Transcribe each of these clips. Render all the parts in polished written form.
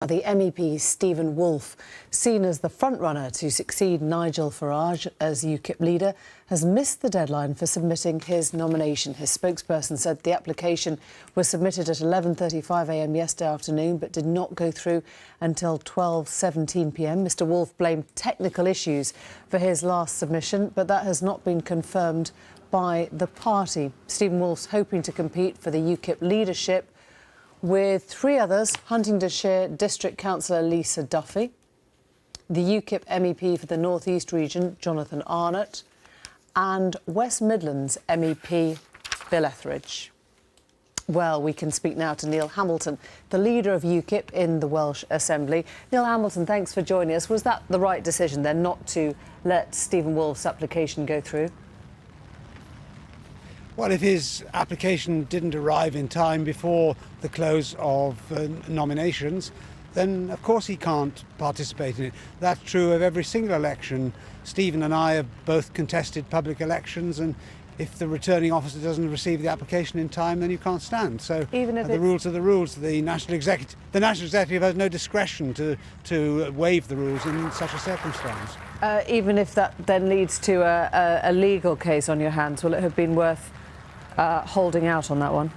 The MEP Stephen Woolfe, seen as the frontrunner to succeed Nigel Farage as UKIP leader, has missed the deadline for submitting his nomination. His spokesperson said the application was submitted at 11:35 a.m. yesterday afternoon but did not go through until 12:17 p.m. Mr Woolfe blamed technical issues for his last submission, but that has not been confirmed by the party. Stephen Woolfe's hoping to compete for the UKIP leadership with three others: Huntingdonshire District Councillor Lisa Duffy, the UKIP MEP for the North East region, Jonathan Arnott, and West Midlands MEP Bill Etheridge. Well, we can speak now to Neil Hamilton, the leader of UKIP in the Welsh Assembly. Neil Hamilton, thanks for joining us. Was that the right decision then, not to let Stephen Woolfe's application go through? Well, if his application didn't arrive in time before the close of nominations, then of course he can't participate in it. That's true of every single election. Stephen and I have both contested public elections, and if the returning officer doesn't receive the application in time, then you can't stand. So even if the rules are the rules. The National Executive has no discretion to waive the rules in such a circumstance. Even if that then leads to a legal case on your hands, will it have been worth holding out on that one?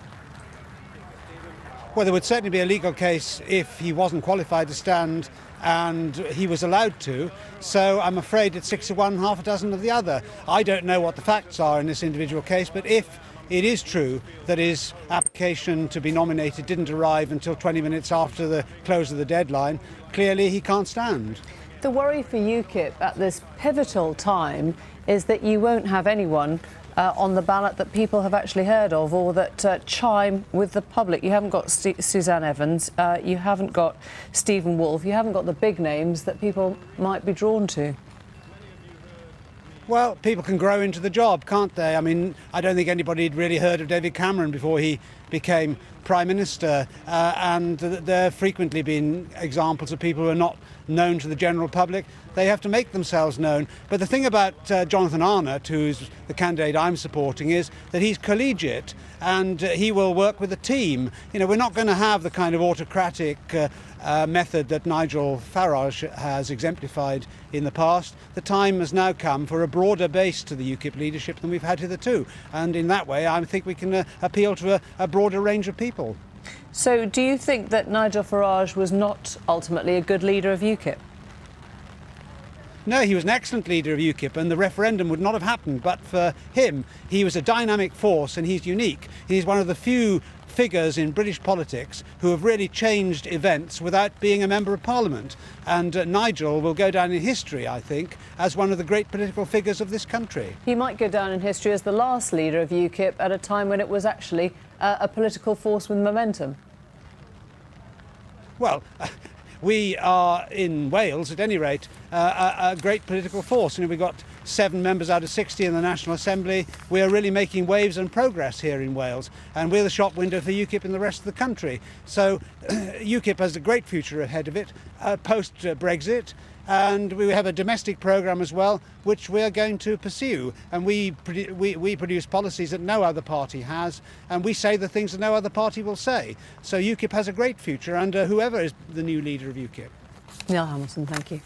Well, there would certainly be a legal case if he wasn't qualified to stand and he was allowed to. So I'm afraid it's 6 to 1, half a dozen of the other. I don't know what the facts are in this individual case, but if it is true that his application to be nominated didn't arrive until 20 minutes after the close of the deadline, clearly he can't stand. The worry for UKIP at this pivotal time is that you won't have anyone on the ballot that people have actually heard of or that chime with the public. You haven't got Suzanne Evans, you haven't got Stephen Woolfe, you haven't got the big names that people might be drawn to. Well, people can grow into the job, can't they? I mean, I don't think anybody had really heard of David Cameron before he became Prime Minister, and there have frequently been examples of people who are not known to the general public. They have to make themselves known. But the thing about Jonathan Arnott, who's the candidate I'm supporting, is that he's collegiate and he will work with a team. You know, we're not going to have the kind of autocratic method that Nigel Farage has exemplified in the past. The time has now come for a broader base to the UKIP leadership than we've had hitherto. And in that way, I think we can appeal to a broader range of people. So do you think that Nigel Farage was not ultimately a good leader of UKIP? No, he was an excellent leader of UKIP, and the referendum would not have happened but for him. He was a dynamic force and he's unique. He's one of the few figures in British politics who have really changed events without being a member of Parliament. And Nigel will go down in history, I think, as one of the great political figures of this country. He might go down in history as the last leader of UKIP at a time when it was actually a political force with momentum. Well, we are, in Wales, at any rate, a great political force. You know, we've got 7 members out of 60 in the National Assembly. We are really making waves and progress here in Wales, and we're the shop window for UKIP in the rest of the country. So UKIP has a great future ahead of it, post-Brexit, and we have a domestic programme as well, which we are going to pursue. And we produce policies that no other party has, and we say the things that no other party will say. So UKIP has a great future under whoever is the new leader of UKIP. Neil Hamilton, thank you.